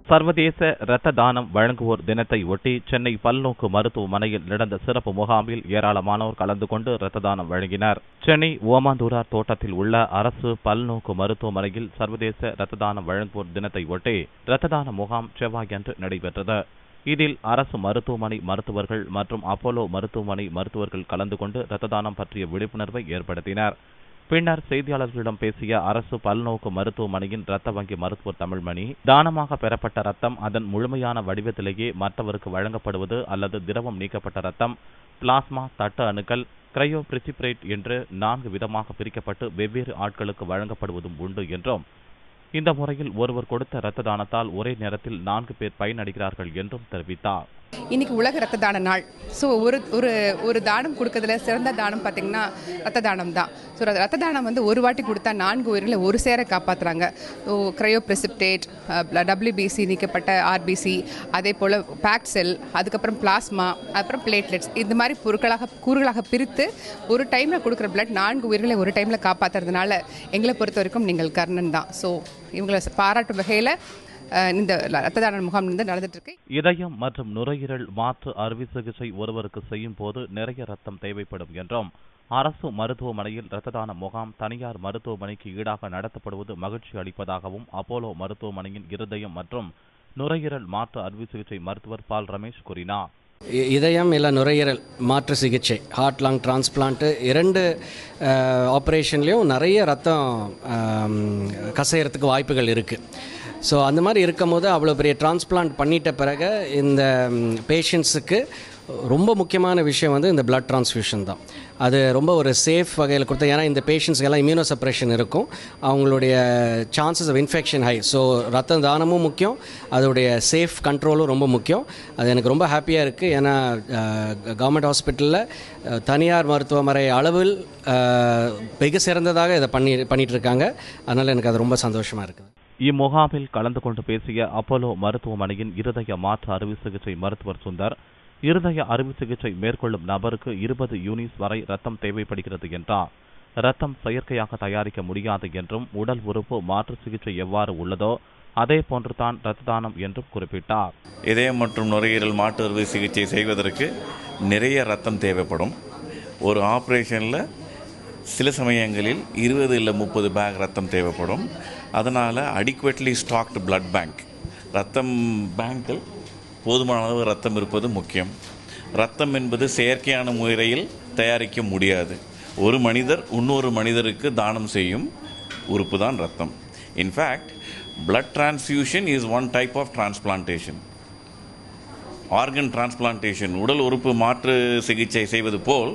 சர்வதேச இரத்த தானம் வழங்குவோர் தினத்தை ஒட்டி சென்னை பல்நோக்கு மருத்துவமனையில் நடந்த சிறப்பு முகாமில் ஏராளமானோர் கலந்து கொண்டு இரத்த தானம் வழங்கினர். சென்னை ஓமாந்தூரார் தோட்டத்தில் உள்ள அரசு பல்நோக்கு மருத்துவமனையில் சர்வதேச இரத்த தானம் வழங்குவோர் தினத்தை ஒட்டி இரத்த தான முகாம் செவ்வாயன்று நடைபெற்றது. இதில் அரசு மருத்துவமனை மருத்துவர்கள் மற்றும் அப்போலோ மருத்துவமனை மருத்துவர்கள் கலந்து கொண்டு இரத்த தானம் பற்றிய விழிப்புணர்வை ஏற்படுத்தினர். பின்னர் செய்தியாளர்களிடம் பேசிய அரசு பல்நோக்கு மருத்துவமனையின் இரத்த வங்கி மருத்துவர் தமிழ்மணி, தானமாக பெறப்பட்ட ரத்தம் அதன் முழுமையான வடிவத்திலேயே மற்றவருக்கு வழங்கப்படுவது அல்லது திரவம் நீக்கப்பட்ட ரத்தம், பிளாஸ்மா, தட்டு அணுக்கள், கிரையோ பிரிசிபிரேட் என்று 4 விதமாக பிரிக்கப்பட்டு வெவ்வேறு ஆட்களுக்கு வழங்கப்படுவதும் உண்டு என்றும், இந்த முறையில் ஒருவர் கொடுத்த இரத்த தானத்தால் ஒரே நேரத்தில் 4 பேர் பயனடைகிறார்கள் என்றும் தெரிவித்தார். இன்னைக்கு உலக ரத்த தான நாள். ஸோ ஒரு தானம் கொடுக்கறதுல சிறந்த தானம் பார்த்தீங்கன்னா ரத்த தானம் தான். ஸோ ரத்த தானம் ஒரு வாட்டி கொடுத்தா 4 உயிர்களை ஒரு சேர காப்பாற்றுறாங்க. ஸோ கிரையோ பிரிசிப்டேட், WBC நீக்கப்பட்ட RBC, அதே போல் பேக்ட் செல், அதுக்கப்புறம் பிளாஸ்மா, அப்புறம் பிளேட்லெட்ஸ், இந்த மாதிரி கூறுகளாக பிரித்து ஒரு டைமில் கொடுக்குற பிளட் 4 உயிர்களை ஒரு டைமில் காப்பாற்றுறதுனால எங்களை பொறுத்த வரைக்கும் நீங்கள் கர்ணன் தான். ஸோ இவங்களை பாராட்டும் வகையில் இந்த இரத்த தான முகாம் நடந்துட்டு இருக்கு. இதயம் மற்றும் நுரையீரல் மாற்று அறுவை சிகிச்சை ஒருவருக்கு செய்யும் போது நிறைய ரத்தம் தேவைப்படும் என்றும், அரசு மருத்துவமனையில் இரத்த தான முகாம் தனியார் மருத்துவமனைக்கு ஈடாக நடத்தப்படுவது மகிழ்ச்சி அளிப்பதாகவும் அப்போலோ மருத்துவமனையின் இருதயம் மற்றும் நுரையீரல் மாற்று அறுவை சிகிச்சை மருத்துவர் பால் ரமேஷ் கூறினார். இதயம் இல்லை நுரையீரல் மாற்று சிகிச்சை, ஹார்ட் லங் டிரான்ஸ்பிளான்ட்டு 2 ஆப்ரேஷன்லேயும் நிறைய ரத்தம் கசையறதுக்கு வாய்ப்புகள் இருக்குது. ஸோ அந்த மாதிரி இருக்கும் போது அவ்வளோ பெரிய டிரான்ஸ்பிளான்ட் பண்ணிட்ட பிறகு இந்த பேஷண்ட்ஸுக்கு ரொம்ப முக்கியமான விஷயம் இந்த பிளட் டிரான்ஸ்ஃபியூஷன் தான். அது ரொம்ப ஒரு சேஃப் வகையில் கொடுத்தா, ஏன்னா இந்த பேஷண்ட்ஸ்க்கெல்லாம் இம்யூனோ சப்ரேஷன் இருக்கும், அவங்களுடைய chances of infection high. So ரத்த தானமும் முக்கியம், அதோடைய சேஃப் கண்ட்ரோலும் ரொம்ப முக்கியம். அது எனக்கு ரொம்ப ஹாப்பியாக இருக்குது. ஏன்னா கவர்மெண்ட் ஹாஸ்பிட்டலில் தனியார் மருத்துவமனை அளவில் மிக சிறந்ததாக இதை பண்ணிகிட்டு இருக்காங்க. அதனால் எனக்கு அது ரொம்ப சந்தோஷமாக இருக்குது. இம்முகாமில் கலந்து கொண்டு பேசிய அப்போலோ மருத்துவமனையின் இருதய மாற்று அறுவை சிகிச்சை மருத்துவர் சுந்தர், இருதய அறுவை சிகிச்சை மேற்கொள்ளும் நபருக்கு 20 யூனிட்ஸ் வரை ரத்தம் தேவைப்படுகிறது என்றார். ரத்தம் செயற்கையாக தயாரிக்க முடியாது என்றும், உடல் உறுப்பு மாற்று சிகிச்சை எவ்வாறு உள்ளதோ அதே போன்றுதான் இரத்த தானம் என்றும் குறிப்பிட்டார். இதயம் மற்றும் நுரையீரல் மாற்று அறுவை சிகிச்சை செய்வதற்கு நிறைய ரத்தம் தேவைப்படும். ஒரு ஆப்ரேஷனில் சில சமயங்களில் 20 இல்லை 30 பேக் ரத்தம் தேவைப்படும். அதனால் அடிக்குவேட்லி ஸ்டாக்டு பிளட் பேங்க், ரத்தம் பேங்கில் போதுமான அளவு ரத்தம் இருப்பது முக்கியம். ரத்தம் என்பது செயற்கையான முறையில் தயாரிக்க முடியாது. ஒரு மனிதர் இன்னொரு மனிதருக்கு தானம் செய்யும் உறுப்பு தான் ரத்தம். In fact blood transfusion is one type of transplantation. Organ transplantation, உடல் உறுப்பு மாற்று சிகிச்சை செய்வது போல்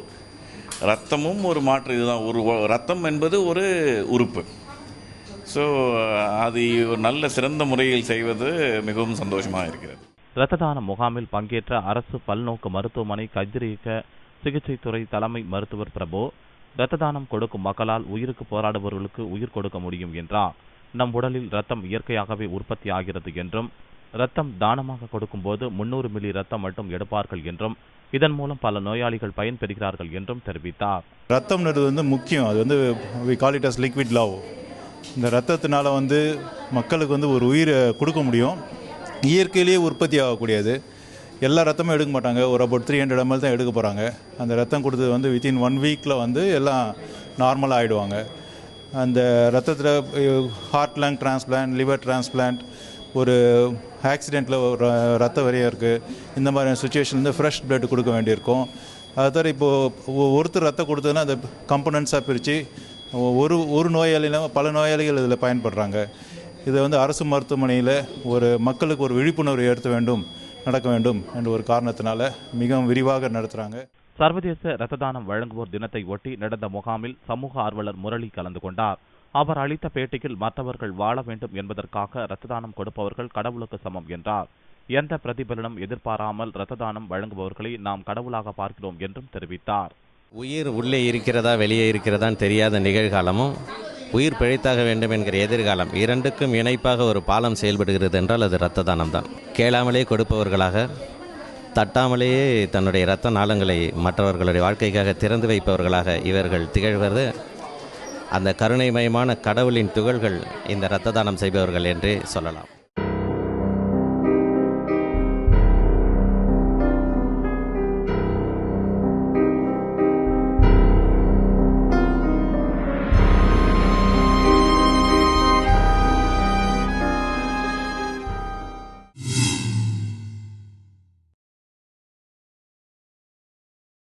ரத்தமும் ஒரு மாற்று. இதுதான், ஒரு ரத்தம் என்பது ஒரு உறுப்பு. ஸோ அது நல்ல சிறந்த முறையில் செய்வது மிகவும் சந்தோஷமாக இருக்கிறது. இரத்த தான முகாமில் பங்கேற்ற அரசு பல்நோக்கு மருத்துவமனை கதிரியக்க சிகிச்சைத்துறை தலைமை மருத்துவர் பிரபு, இரத்த தானம் கொடுக்கும் மக்களால் உயிருக்கு போராடுபவர்களுக்கு உயிர் கொடுக்க முடியும் என்றார். நம் உடலில் ரத்தம் இயற்கையாகவே உற்பத்தி ஆகிறது என்றும், ரத்தம் தானமாக கொடுக்கும் போது 300 மில்லி ரத்தம் மட்டும் எடுப்பார்கள் என்றும், இதன் மூலம் பல நோயாளிகள் பயன்பெறுகிறார்கள் என்றும் தெரிவித்தார். ரத்தம்ன்றது முக்கியம். அது we call it as liquid love. இந்த ரத்தத்தினால மக்களுக்கு ஒரு உயிரை கொடுக்க முடியும். இயற்கையிலேயே உற்பத்தி ஆகக்கூடியது. எல்லா ரத்தமும் எடுக்க மாட்டாங்க, ஒரு about 300 ml தான் எடுக்க போகிறாங்க. அந்த ரத்தம் கொடுத்தது within 1 வீக்கில் எல்லாம் நார்மலாக ஆகிடுவாங்க. அந்த ரத்தத்தில் heart lung transplant, liver transplant, ஒரு ஆக்சிடெண்ட்டில் ஒரு ரத்த வரையாக இருக்குது, இந்த மாதிரியான சுச்சுவேஷன் ஃப்ரெஷ் பிளட் கொடுக்க வேண்டியிருக்கும். அது தவிர இப்போது ஒருத்தர் ரத்தம் கொடுத்ததுன்னா அதை கம்பனன்ட்ஸாக பிரித்து ஒரு நோயாளினா பல நோயாளிகள் இதில் பயன்படுறாங்க. இதை அரசு மருத்துவமனையில் ஒரு மக்களுக்கு ஒரு விழிப்புணர்வு நடக்க வேண்டும் என்ற ஒரு காரணத்தினால மிகவும் விரிவாக நடத்துகிறாங்க. சர்வதேச இரத்த தானம் வழங்குவோர் தினத்தை ஒட்டி நடந்த முகாமில் சமூக ஆர்வலர் முரளி கலந்து கொண்டார். அவர் அளித்த பேட்டியில் மற்றவர்கள் வாழ வேண்டும் என்பதற்காக இரத்த தானம் கொடுப்பவர்கள் கடவுளுக்கு சமம் என்றார். எந்த பிரதிபலனும் எதிர்பாராமல் இரத்த தானம் வழங்குபவர்களை நாம் கடவுளாக பார்க்கிறோம் என்றும் தெரிவித்தார். உயிர் உள்ளே இருக்கிறதா வெளியே இருக்கிறதான்னு தெரியாத நிகழ்காலமும், உயிர் பிழைத்தாக வேண்டும் என்கிற எதிர்காலம், இரண்டுக்கும் இணைப்பாக ஒரு பாலம் செயல்படுகிறது என்றால் அது இரத்த தானம் தான். கேளாமலே கொடுப்பவர்களாக, தட்டாமலேயே தன்னுடைய இரத்த நாளங்களை மற்றவர்களுடைய வாழ்க்கைக்காக திறந்து வைப்பவர்களாக இவர்கள் திகழ்வது அந்த கருணைமயமான கடவுளின் துகள்கள் இந்த இரத்த தானம் செய்பவர்கள் என்றே சொல்லலாம்.